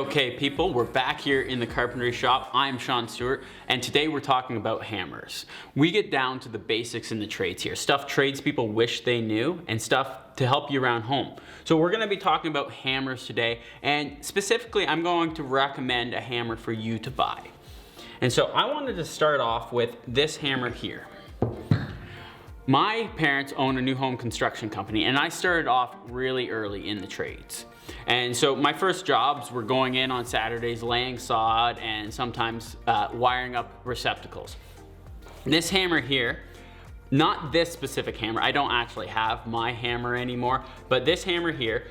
Okay people, we're back here in the carpentry shop. I'm Sean Stewart, and today we're talking about hammers. We get down to the basics in the trades here, stuff tradespeople wish they knew, and stuff to help you around home. So we're gonna be talking about hammers today, and specifically I'm going to recommend a hammer for you to buy. And so I wanted to start off with this hammer here. My parents own a new home construction company, and I started off really early in the trades. And so my first jobs were going in on Saturdays, laying sod, and sometimes wiring up receptacles. This hammer here, not this specific hammer, I don't actually have my hammer anymore, but this hammer here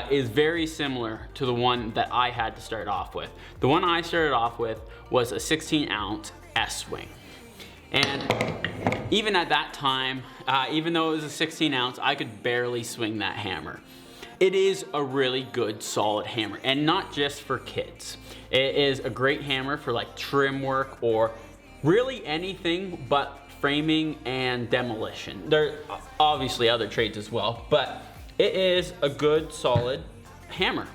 is very similar to the one that I had to start off with. The one I started off with was a 16-ounce Estwing. And even at that time, even though it was a 16 ounce, I could barely swing that hammer. It is a really good solid hammer, and not just for kids. It is a great hammer for like trim work or really anything but framing and demolition. There are obviously other trades as well, but it is a good solid hammer.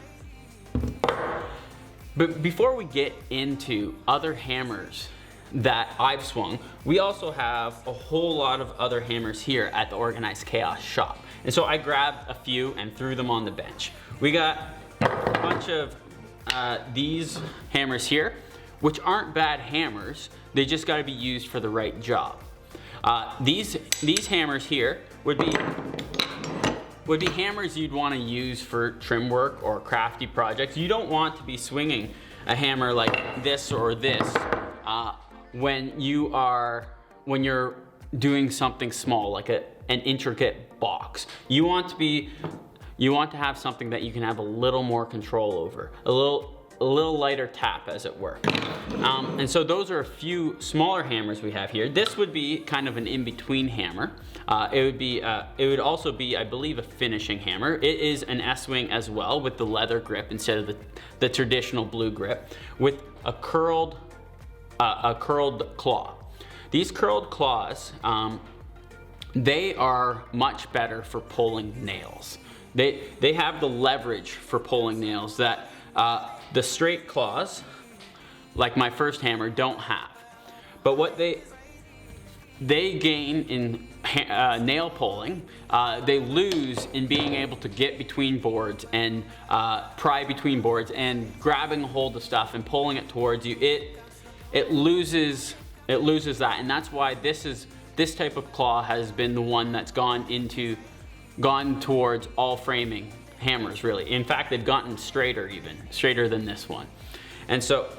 But before we get into other hammers that I've swung, we also have a whole lot of other hammers here at the Organized Chaos shop. And so I grabbed a few and threw them on the bench. We got a bunch of these hammers here, which aren't bad hammers. They just gotta be used for the right job. These hammers here would be hammers you'd wanna use for trim work or crafty projects. You don't want to be swinging a hammer like this or this when you're doing something small, like an intricate box. You want to have something that you can have a little more control over, a little lighter tap, as it were. And so those are a few smaller hammers we have here. This would be kind of an in-between hammer. It would also be, I believe, a finishing hammer. It is an Estwing as well, with the leather grip instead of the traditional blue grip, with a curled claw. These curled claws, they are much better for pulling nails. They have the leverage for pulling nails that the straight claws, like my first hammer, don't have. But what they gain in nail pulling, they lose in being able to get between boards and pry between boards and grabbing a hold of stuff and pulling it towards you. It loses that, and that's why this type of claw has been the one that's gone towards all framing hammers, really. In fact, they've gotten straighter than this one. And so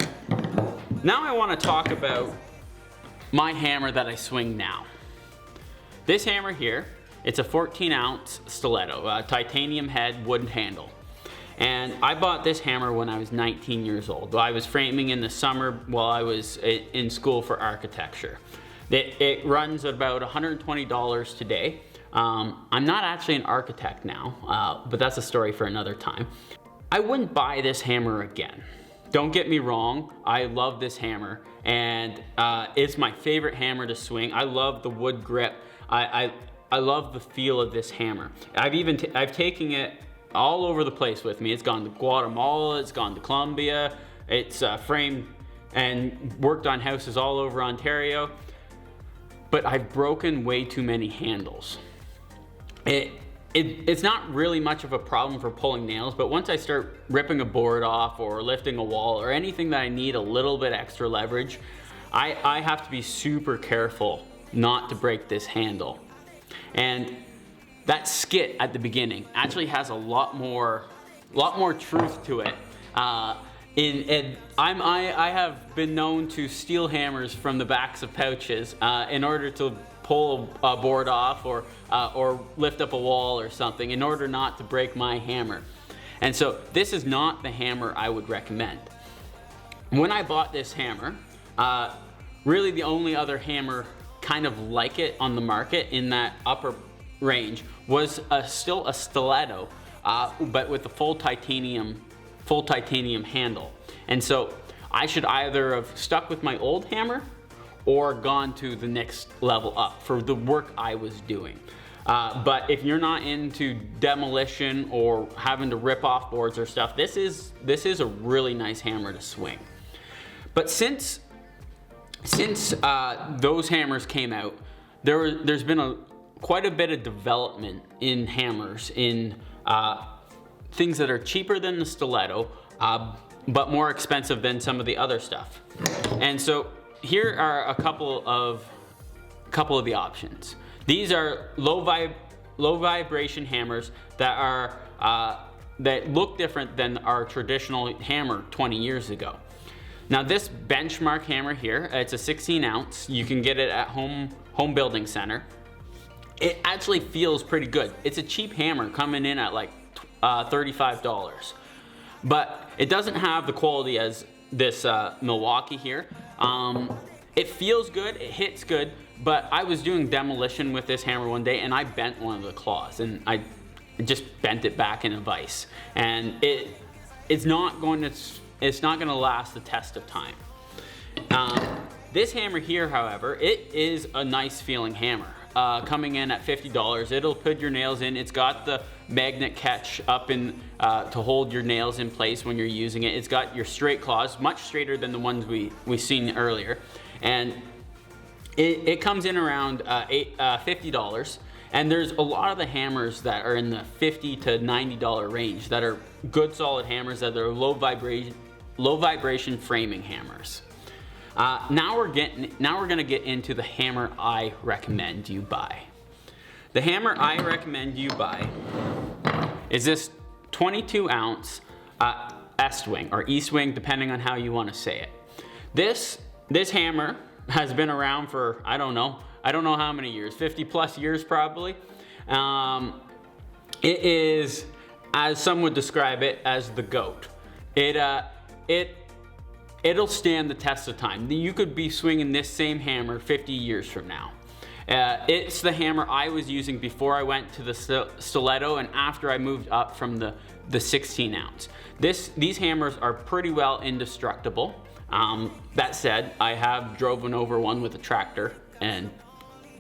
now I want to talk about my hammer that I swing now. This hammer here, it's a 14-ounce Stiletto, titanium head, wooden handle. And I bought this hammer when I was 19 years old. I was framing in the summer while I was in school for architecture. It runs at about $120 today. I'm not actually an architect now, but that's a story for another time. I wouldn't buy this hammer again. Don't get me wrong, I love this hammer, and it's my favorite hammer to swing. I love the wood grip. I love the feel of this hammer. I've taken it all over the place with me. It's gone to Guatemala, it's gone to Colombia, it's framed and worked on houses all over Ontario, but I've broken way too many handles. It's not really much of a problem for pulling nails, but once I start ripping a board off or lifting a wall or anything that I need a little bit extra leverage, I have to be super careful not to break this handle. And that skit at the beginning actually has a lot more truth to it. I have been known to steal hammers from the backs of pouches in order to pull a board off or lift up a wall or something in order not to break my hammer. And so this is not the hammer I would recommend. When I bought this hammer, really the only other hammer kind of like it on the market in that upper range was still a Stiletto, but with a full titanium handle. And so I should either have stuck with my old hammer or gone to the next level up for the work I was doing. But if you're not into demolition or having to rip off boards or stuff, this is a really nice hammer to swing. But since those hammers came out, there's been quite a bit of development in hammers, in things that are cheaper than the Stiletto, but more expensive than some of the other stuff. And so here are a couple of the options. These are low vibration hammers that look different than our traditional hammer 20 years ago. Now this benchmark hammer here, it's a 16 ounce. You can get it at Home Building Center. It actually feels pretty good. It's a cheap hammer coming in at like $35. But it doesn't have the quality as this Milwaukee here. It feels good, it hits good, but I was doing demolition with this hammer one day and I bent one of the claws, and I just bent it back in a vise. And it's not going to last the test of time. This hammer here, however, it is a nice feeling hammer. Coming in at $50, it'll put your nails in. It's got the magnet catch up in to hold your nails in place when you're using it. It's got your straight claws, much straighter than the ones we seen earlier, and it comes in around $50. And there's a lot of the hammers that are in the $50 to $90 range that are good solid hammers that are low vibration framing hammers. Now we're gonna get into the hammer I recommend you buy. The hammer I recommend you buy is this 22 ounce Estwing, or Estwing, depending on how you want to say it. This hammer has been around for, I don't know how many years, 50 plus years probably. It is, as some would describe it, as the GOAT. It'll stand the test of time. You could be swinging this same hammer 50 years from now. It's the hammer I was using before I went to the Stiletto and after I moved up from the 16 ounce. These hammers are pretty well indestructible. That said, I have driven over one with a tractor and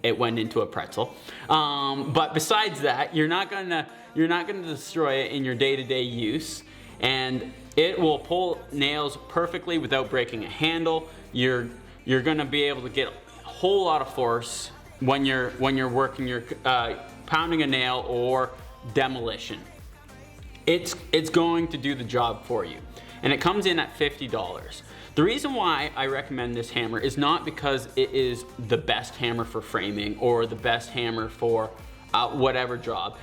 it went into a pretzel. But besides that, you're not gonna destroy it in your day-to-day use, and it will pull nails perfectly without breaking a handle. You're gonna be able to get a whole lot of force when you're working your pounding a nail or demolition. It's going to do the job for you, and it comes in at $50. The reason why I recommend this hammer is not because it is the best hammer for framing or the best hammer for whatever job.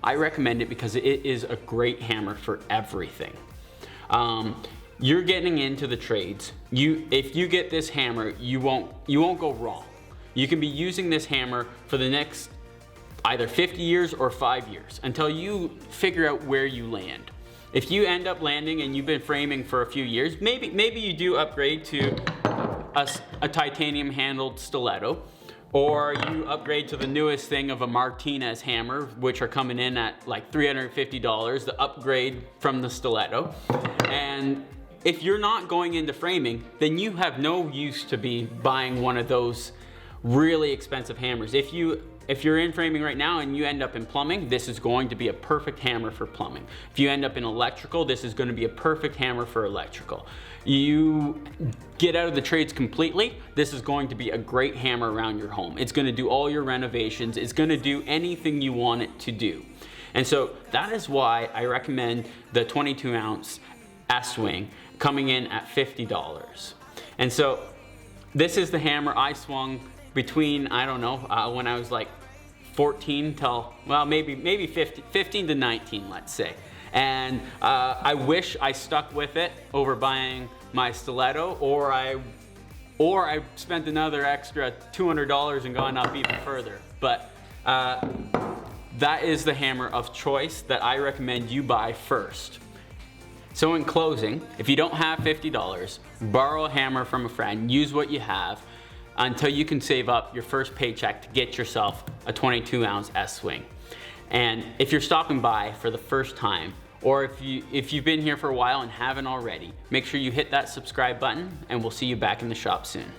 I recommend it because it is a great hammer for everything. You're getting into the trades. If you get this hammer, you won't go wrong. You can be using this hammer for the next either 50 years or 5 years until you figure out where you land. If you end up landing and you've been framing for a few years, maybe you do upgrade to a titanium handled Stiletto, or you upgrade to the newest thing of a Martinez hammer, which are coming in at like $350, the upgrade from the Stiletto. And if you're not going into framing, then you have no use to be buying one of those really expensive hammers. If you're in framing right now and you end up in plumbing, this is going to be a perfect hammer for plumbing. If you end up in electrical, this is going to be a perfect hammer for electrical. You get out of the trades completely, this is going to be a great hammer around your home. It's going to do all your renovations. It's going to do anything you want it to do. And so that is why I recommend the 22 ounce Estwing coming in at $50. And so this is the hammer I swung between, I don't know, when I was like 14 till, well, maybe 15 to 19, let's say. And I wish I stuck with it over buying my Stiletto, or I spent another extra $200 and gone up even further. But that is the hammer of choice that I recommend you buy first. So in closing, if you don't have $50, borrow a hammer from a friend, use what you have until you can save up your first paycheck to get yourself a 22 ounce Estwing. And if you're stopping by for the first time, or if you've been here for a while and haven't already, make sure you hit that subscribe button, and we'll see you back in the shop soon.